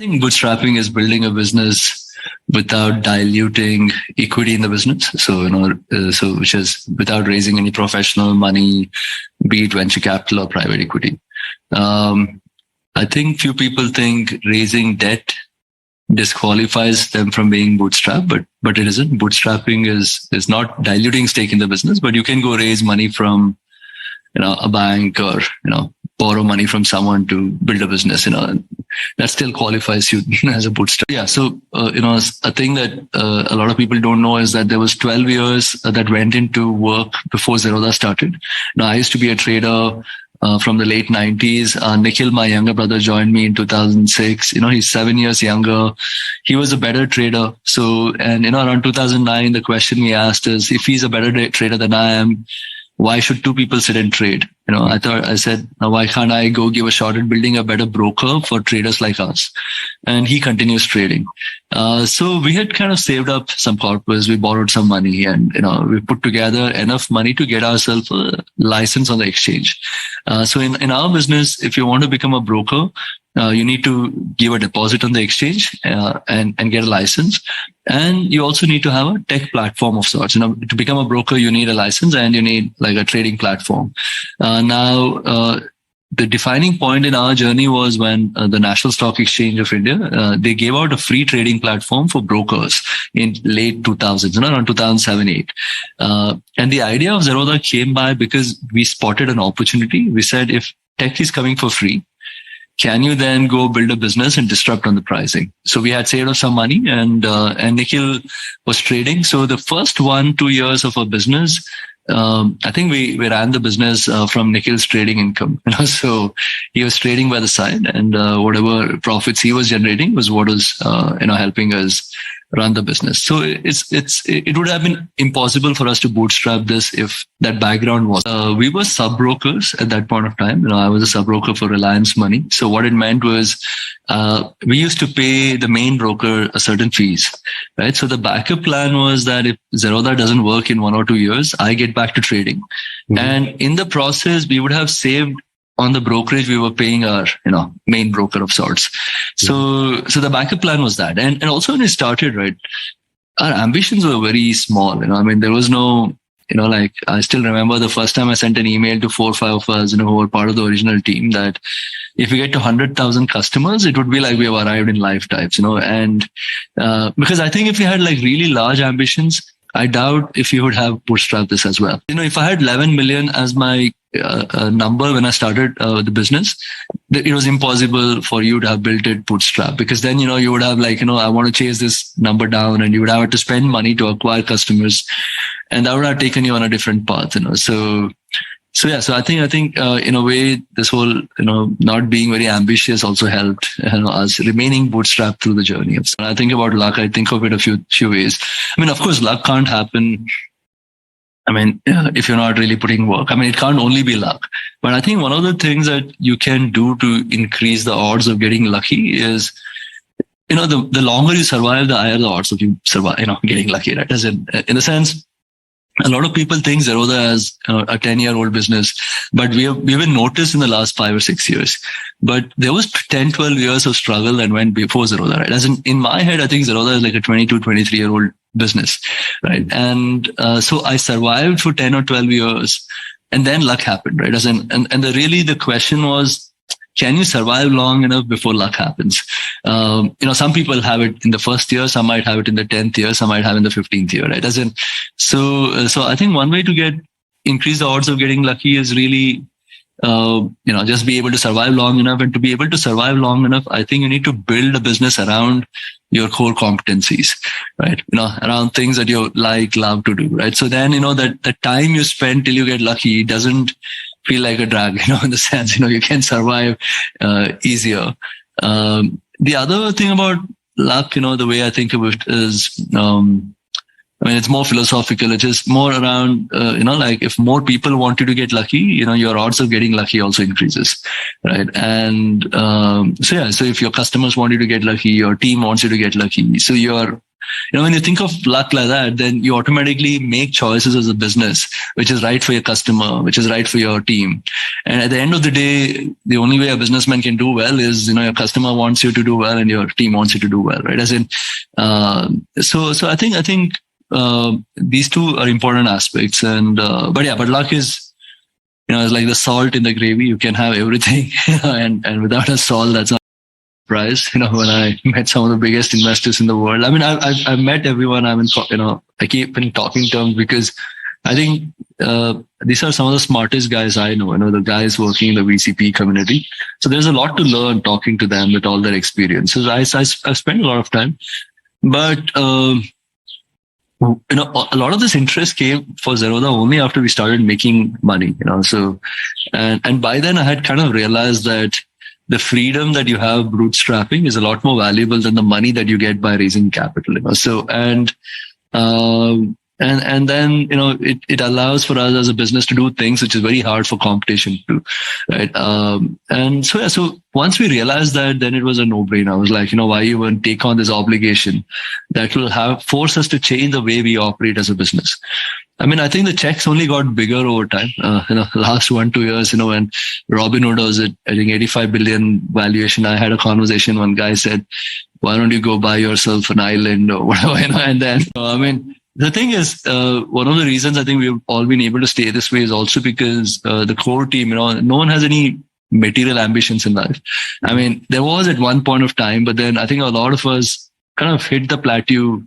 I think bootstrapping is building a business without diluting equity in the business. So, which is without raising any professional money, be it venture capital or private equity. I think few people think raising debt disqualifies them from being bootstrapped, but it isn't. Bootstrapping is not diluting stake in the business, but you can go raise money from, a bank or, borrow money from someone to build a business, that still qualifies you as a bootstrap. Yeah. So, a thing that a lot of people don't know is that there was 12 years that went into work before Zerodha started. Now, I used to be a trader from the late 90s. Nikhil, my younger brother, joined me in 2006. He's 7 years younger. He was a better trader. So, and, around 2009, the question we asked is, if he's a better trader than I am, why should two people sit and trade? I said, why can't I go give a shot at building a better broker for traders like us? And he continues trading. So we had kind of saved up some corpus. We borrowed some money and, we put together enough money to get ourselves a license on the exchange. So in our business, if you want to become a broker, you need to give a deposit on the exchange and get a license. And you also need to have a tech platform of sorts. To become a broker, you need a license and you need like a trading platform. The defining point in our journey was when the National Stock Exchange of India, they gave out a free trading platform for brokers in late 2000s, around 2007-8. And the idea of Zerodha came by because we spotted an opportunity. We said, if tech is coming for free, can you then go build a business and disrupt on the pricing? So we had saved up some money and Nikhil was trading. So the first 1-2 years of our business, I think we ran the business from Nikhil's trading income. So he was trading by the side and whatever profits he was generating was what was helping us run the business. So it would have been impossible for us to bootstrap this if that background was. We were sub brokers at that point of time. I was a sub broker for Reliance Money. So what it meant was we used to pay the main broker a certain fees, right? So the backup plan was that if Zerodha doesn't work in 1 or 2 years, I get back to trading. Mm-hmm. And in the process, we would have saved on the brokerage we were paying our, main broker of sorts. So the backup plan was that. And also when we started, right, our ambitions were very small. There was no, I still remember the first time I sent an email to 4 or 5 of us, who were part of the original team, that if we get to 100,000 customers, it would be like we have arrived in life types, and, because I think if we had like really large ambitions, I doubt if you would have bootstrapped this as well. If I had 11 million as my number when I started the business, it was impossible for you to have built it bootstrap, because then, you would have like, I want to chase this number down and you would have to spend money to acquire customers, and that would have taken you on a different path, So I think in a way, this whole, not being very ambitious also helped, us remaining bootstrapped through the journey. When I think about luck, I think of it a few ways. Of course, luck can't happen. If you're not really putting work, it can't only be luck. But I think one of the things that you can do to increase the odds of getting lucky is, the longer you survive, the higher the odds of you survive, getting lucky, right? As in the sense, a lot of people think Zerodha is a 10-year-old business, but we've been noticed in the last 5 or 6 years. But there was 10, 12 years of struggle that went before Zerodha, right? As in my head, I think Zerodha is like a 22, 23-year-old business, right? And so I survived for 10 or 12 years, and then luck happened, right? As in, and the question was, can you survive long enough before luck happens? Some people have it in the first year, some might have it in the 10th year, some might have it in the 15th year, right? As in, so I think one way to increase the odds of getting lucky is really, just be able to survive long enough. And to be able to survive long enough, I think you need to build a business around your core competencies, right? Around things that you love to do, right? So then, that the time you spend till you get lucky doesn't feel like a drag, in the sense, you can survive easier. The other thing about luck, the way I think of it is, it's more philosophical. It's just more around, like if more people want you to get lucky, your odds of getting lucky also increases, right? And so if your customers want you to get lucky, your team wants you to get lucky, so your When you think of luck like that, then you automatically make choices as a business, which is right for your customer, which is right for your team. And at the end of the day, the only way a businessman can do well is, your customer wants you to do well and your team wants you to do well, right? As in, so I think these two are important aspects. And, but luck is, it's like the salt in the gravy. You can have everything, and without a salt, that's not a prize. When I met some of the biggest investors in the world, I mean, I've met everyone. I keep in talking terms because I think these are some of the smartest guys I know. The guys working in the VCP community. So there's a lot to learn talking to them with all their experiences. I've spent a lot of time, but a lot of this interest came for Zerodha only after we started making money. So and by then I had kind of realized that the freedom that you have bootstrapping is a lot more valuable than the money that you get by raising capital. So and then, it allows for us as a business to do things which is very hard for competition to do, right? And so once we realized that, then it was a no-brainer. I was like, why even take on this obligation that will force us to change the way we operate as a business? I mean, I think the checks only got bigger over time. Last 1-2 years, when Robinhood was at, I think, 85 billion valuation, I had a conversation. One guy said, why don't you go buy yourself an island or whatever, and then, the thing is, one of the reasons I think we've all been able to stay this way is also because the core team, no one has any material ambitions in life. I mean, there was at one point of time, but then I think a lot of us kind of hit the plateau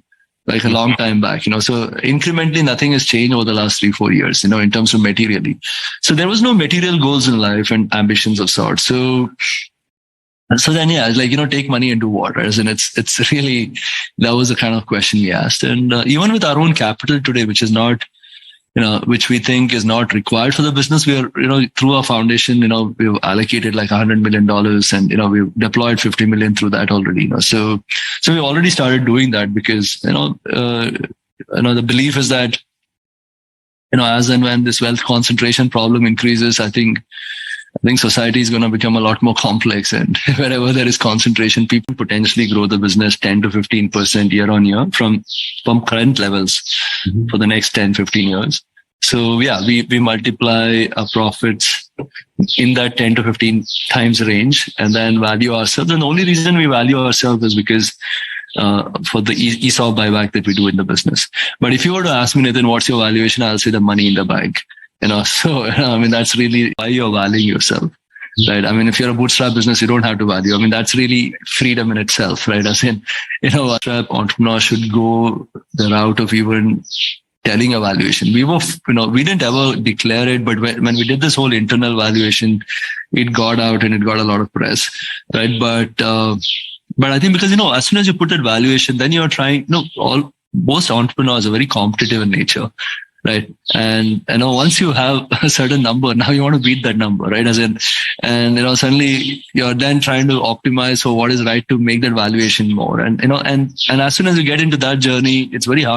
like a long time back, so incrementally nothing has changed over the last 3-4 years, in terms of materially. So there was no material goals in life and ambitions of sorts. So then, it's like, take money and do what, right? And it's really, that was the kind of question we asked. And even with our own capital today, which is not, which we think is not required for the business, we are, through our foundation, we've allocated like $100 million and, we've deployed 50 million through that already, So we already started doing that because, the belief is that, as and when this wealth concentration problem increases, I think society is going to become a lot more complex, and wherever there is concentration, people potentially grow the business 10 to 15% year on year from current levels for the next 10-15 years. So we multiply our profits in that 10 to 15 times range and then value ourselves. And the only reason we value ourselves is because for the ESOP buyback that we do in the business. But if you were to ask me, Nithin, what's your valuation? I'll say the money in the bank. So, I mean, that's really why you're valuing yourself, right? I mean, if you're a bootstrap business, you don't have to value. I mean, that's really freedom in itself, right? As in, a bootstrap entrepreneur should go the route of even telling a valuation. We didn't ever declare it, but when we did this whole internal valuation, it got out and it got a lot of press, right? But I think because, as soon as you put that valuation, then you're trying, most entrepreneurs are very competitive in nature. Right. And, once you have a certain number, now you want to beat that number, right? And suddenly you're then trying to optimize for what is right to make that valuation more. And as soon as you get into that journey, it's very hard